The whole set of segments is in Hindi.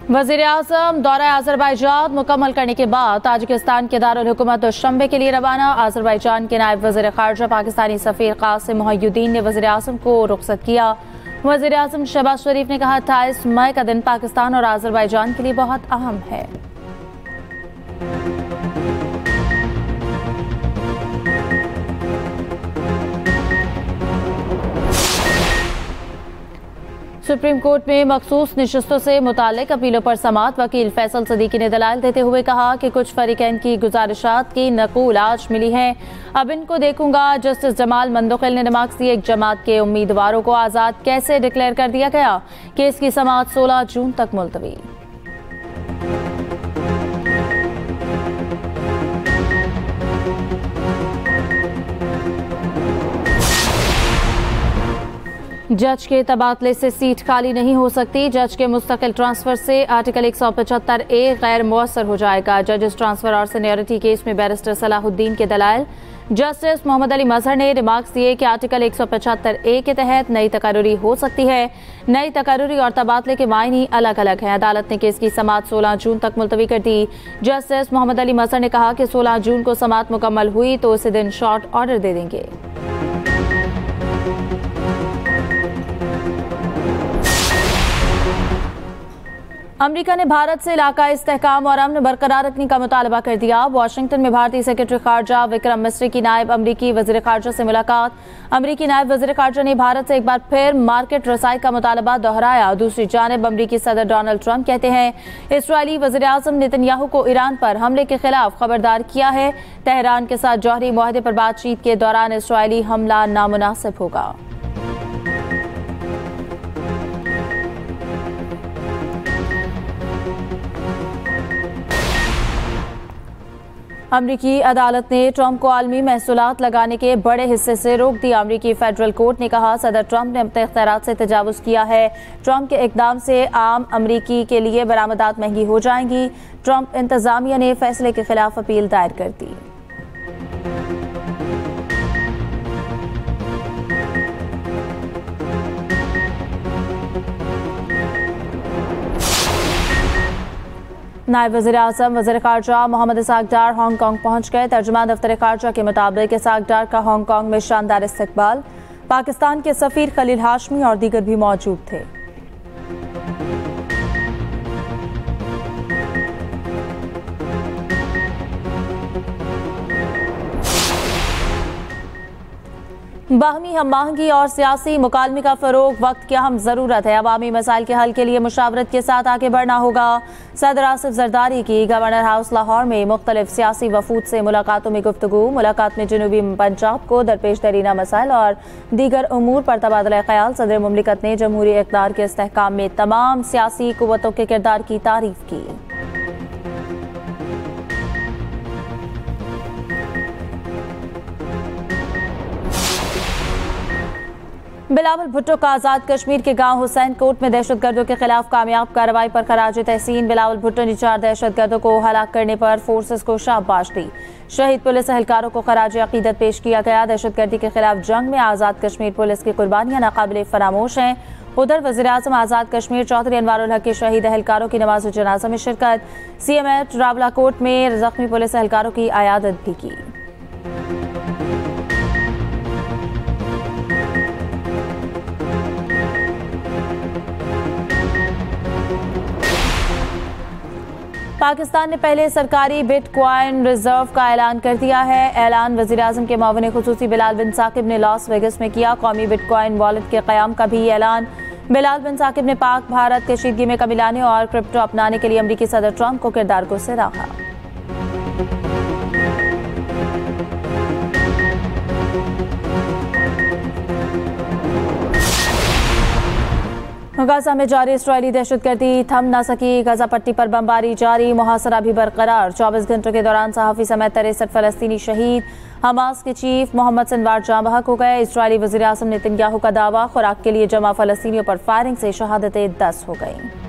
वज़ीर-ए-आज़म दौरा अज़रबैजान मुकम्मल करने के बाद ताजिकिस्तान के दारुल हुकूमत दुशंबे के लिए रवाना। अज़रबैजान के नायब वज़ीर ख़ारजा पाकिस्तानी सफ़ीर क़ासिम मोहिउद्दीन ने वज़ीर-ए-आज़म को रुख़सत किया। वज़ीर-ए-आज़म शहबाज शरीफ ने कहा 28 मई का दिन पाकिस्तान और अज़रबैजान के लिए बहुत अहम है। सुप्रीम कोर्ट में मखसूस नशिस्तों से मुताल्लिक अपीलों पर समाअत वकील फैसल सदीकी ने दलाइल देते हुए कहा कि कुछ फरीकैन की गुजारिशात की नकूल आज मिली है, अब इनको देखूंगा। जस्टिस जमाल मंदोखिल ने रिमार्क्स दिए। एक जमात के उम्मीदवारों को आज़ाद कैसे डिक्लेयर कर दिया गया। केस की समाअत 16 जून तक मुलतवी। जज के तबादले से सीट खाली नहीं हो सकती। जज के मुस्तकिल ट्रांसफर से आर्टिकल 175A गैर मुअस्सर हो जाएगा। जजेस ट्रांसफर और सीनियरिटी केस में बैरिस्टर सलाहुद्दीन के दलाइल। जस्टिस मोहम्मद अली मजहर ने रिमार्क्स दिए कि आर्टिकल 175A के तहत नई तकर्रुरी हो सकती है। नई तकर्रुरी और तबादले के मायने अलग अलग हैं। अदालत ने केस की समाअत 16 जून तक मुलतवी कर दी। जस्टिस मोहम्मद अली मजहर ने कहा कि 16 जून को समाअत मुकम्मल हुई तो उसी दिन शॉर्ट ऑर्डर दे देंगे। अमेरिका ने भारत से इलाकाई इस्तेहकाम और अमन बरकरार रखने का मुतालबा कर दिया। वाशिंगटन में भारतीय सेक्रेटरी खारजा विक्रम मिस्री की नायब अमरीकी वज़ीर खारजा से मुलाकात। अमरीकी नायब वज़ीर खारजा ने भारत से एक बार फिर मार्केट रसाई का मुतालबा दोहराया। दूसरी जानिब अमरीकी सदर डोनाल्ड ट्रंप कहते हैं इसराइली वज़ीर-ए-आज़म नेतन्याहू को ईरान पर हमले के खिलाफ खबरदार किया है। तेहरान के साथ जौहरी मुआहदे पर बातचीत के दौरान इसराइली हमला नामुनासिब होगा। अमरीकी अदालत ने ट्रंप को आलमी महसूलात लगाने के बड़े हिस्से से रोक दिया। अमरीकी फेडरल कोर्ट ने कहा सदर ट्रंप ने अपने इख्तियारात से तजावुज़ किया है। ट्रंप के इकदाम से आम अमरीकी के लिए बरामदात महंगी हो जाएंगी। ट्रंप इंतजामिया ने फैसले के खिलाफ अपील दायर कर दी। नायब वज़ीर-ए-आज़म वज़ीर ख़ारजा मोहम्मद इसाक डार हांगकांग पहुंच गए। तर्जुमान दफ्तर ख़ारजा के मुताबिक इसाक डार का हांगकांग में शानदार इस्तकबाल। पाकिस्तान के सफ़ीर खलील हाशमी और दीगर भी मौजूद थे। बाहमी हम आहंगी और सियासी मुकालमे का फ़रोग वक्त की अहम ज़रूरत है। अवामी मसाइल के हल के लिए मुशावरत के साथ आगे बढ़ना होगा। सदर आसिफ जरदारी की गवर्नर हाउस लाहौर में मुख्तलिफ सियासी वफूद से मुलाकातों में गुफ्तगू। मुलाकात में जनूबी पंजाब को दरपेश दरीना मसाइल और दीगर उमूर पर तबादला ख्याल। सदर मुमलिकत ने जमहूरी इक़्तिदार के इस्तेहकाम में तमाम सियासी कुव्वतों के किरदार की तारीफ की। बिलावल भुट्टो का आज़ाद कश्मीर के गांव हुसैन कोट में दहशतगर्दों के खिलाफ कामयाब कार्रवाई पर खराज तहसीन। बिलावल भुट्टो ने 4 दहशतगर्दों को हलाक करने पर फोर्सेस को शाबाश दी। शहीद पुलिस एहलकारों को खराज अकीदत पेश किया गया। दहशतगर्दी के खिलाफ जंग में आज़ाद कश्मीर पुलिस की कुर्बानियां नाकाबिले फरामोश हैं। उधर वज़ीर-ए-आज़म आज़ाद कश्मीर चौधरी अनवारुल हक के शहीद एहलकारों की नमाज जनाजा में शिरकत। CMH रावलाकोट में जख्मी पुलिस एहलकारों की अयादत भी की। पाकिस्तान ने पहले सरकारी बिटकॉइन रिजर्व का ऐलान कर दिया है। ऐलान वज़ीर-ए-आज़म के मुआविन खुसूसी बिलाल बिन साकिब ने लॉस वेगस में किया। कौमी बिटकॉइन वॉलेट के क़याम का भी ऐलान। बिलाल बिन साकिब ने पाक भारत कशीदगी में कमी लाने और क्रिप्टो अपनाने के लिए अमरीकी सदर ट्रंप को किरदार को सराहा। गाजा में जारी इस्राएली दहशतगर्दी थम न सकी। गाजा पट्टी पर बमबारी जारी, मुहासरा भी बरकरार। 24 घंटों के दौरान सहाफ़ी समेत 63 फ़लस्तीनी शहीद। हमास के चीफ मोहम्मद सिनवार जाँ बहक हो गए। इस्राएली वज़ीर-ए-आज़म नेतन्याहू का दावा, खुराक के लिए जमा फ़लस्तीनियों पर फायरिंग से शहादतें 10 हो गईं।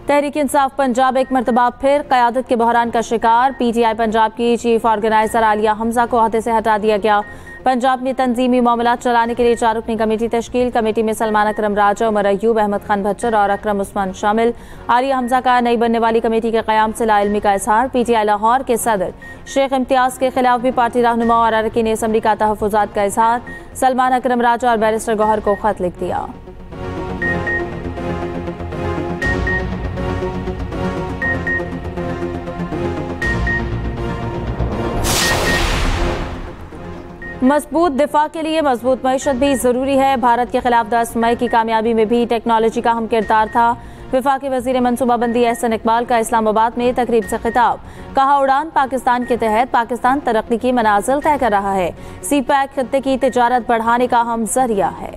तहरीक इंसाफ पंजाब एक मरतबा फिर क़यादत के बहरान का शिकार। PTI पंजाब की चीफ ऑर्गेनाइजर आलिया हमजा को अहदे से हटा दिया गया। पंजाब में तंजीमी मामलात चलाने के लिए 4 रुकनी कमेटी तश्कील। कमेटी में सलमान अकरम राजा, उमर अयूब, अहमद खान भच्चर और अकरम उस्मान शामिल। आलिया हमजा का नई बनने वाली कमेटी के क़याम से लाइल्मी का इजहार। PTI लाहौर के सदर शेख इम्तियाज के खिलाफ भी पार्टी रहनुमा और अरकान असम्बली का तहफ़्फ़ुज़ात का इजहार। सलमान अकरम राजा और बैरिस्टर गौहर को खत लिख दिया। मजबूत दिफा के लिए मजबूत मईशत भी ज़रूरी है। भारत के खिलाफ 10 मई की कामयाबी में भी टेक्नोलॉजी का अहम किरदार था। वफाकी वज़ीर मनसूबाबंदी एहसन इकबाल का इस्लामाबाद में तकरीब से खिताब। कहा, उड़ान पाकिस्तान के तहत पाकिस्तान तरक्की की मनाजिल तय कर रहा है। CPEC खित्ते की तिजारत बढ़ाने का अहम जरिया है।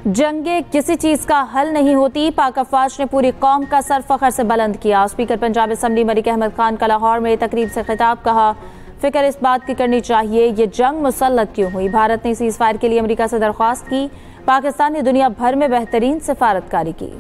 जंगे किसी चीज का हल नहीं होती। पाक अफवाज ने पूरी कौम का सर फखर से बुलंद किया। स्पीकर पंजाब असम्बली मलिक अहमद खान का लाहौर में तकरीब से खिताब। कहा, फिक्र इस बात की करनी चाहिए ये जंग मुसल्लत क्यों हुई। भारत ने सीज फायर के लिए अमेरिका से दरख्वास्त की। पाकिस्तान ने दुनिया भर में बेहतरीन सिफारतकारी की।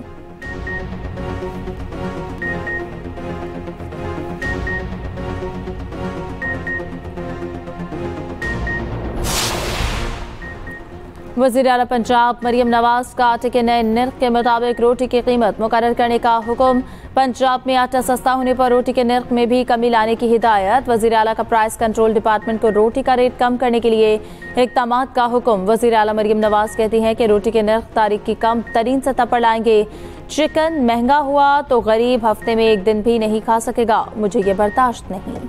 वज़ीर आला पंजाब मरियम नवाज का आटे के नए निर्ख के मुताबिक रोटी की कीमत मुकर्रर करने का हुक्म। पंजाब में आटा सस्ता होने पर रोटी के निर्ख में भी कमी लाने की हिदायत। वज़ीर आला का प्राइस कंट्रोल डिपार्टमेंट को रोटी का रेट कम करने के लिए इक़दामात का हुक्म। वज़ीर आला मरियम नवाज कहती हैं कि रोटी के निर्ख तारीख की कम तरीन सतह पर लाएंगे। चिकन महंगा हुआ तो गरीब हफ्ते में एक दिन भी नहीं खा सकेगा। मुझे ये बर्दाश्त नहीं।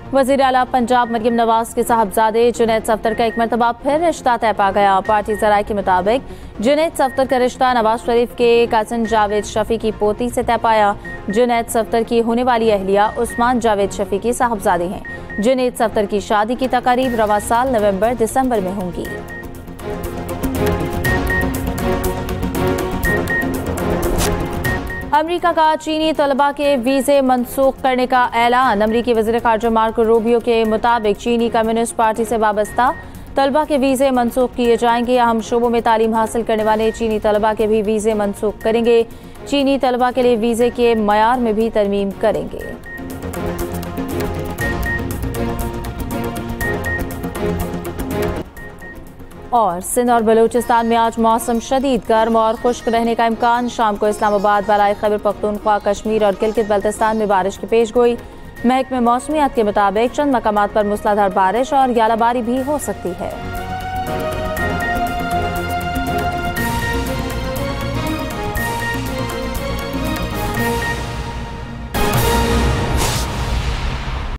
वज़ीर आला पंजाब मरियम नवाज के साहबजादे जुनैद सफ्दर का एक मरतबा फिर रिश्ता तय पा गया। पार्टी ज़राए के मुताबिक जुनैद सफ्दर का रिश्ता नवाज शरीफ के कज़न जावेद शफी की पोती से तय पाया। जुनैद सफ्दर की होने वाली अहलिया उस्मान जावेद शफी की साहबजादी हैं। जुनैद सफ्दर की शादी की तकारीब रवा साल नवंबर-दिसंबर में होंगी। अमरीका का चीनी तलबा के वीज़े मनसूख करने का ऐलान। अमरीकी वज़ीर ख़ारजा मार्को रूबियो के मुताबिक चीनी कम्युनिस्ट पार्टी से वाबस्ता तलबा के वीज़े मनसूख किए जाएंगे। अहम शोबों में तालीम हासिल करने वाले चीनी तलबा के भी वीज़े मनसूख करेंगे। चीनी तलबा के लिए वीज़े के मयार में भी तरमीम करेंगे। और सिंध और बलूचिस्तान में आज मौसम शदीद गर्म और खुश्क रहने का इम्कान। शाम को इस्लामाबाद, बलाई खैबर पख्तूनख्वा, कश्मीर और गिलगित बल्तिस्तान में बारिश की पेशगोई। महकमे मौसमियात के मुताबिक चंद मकामात पर मूसलाधार बारिश और यालाबारी भी हो सकती है।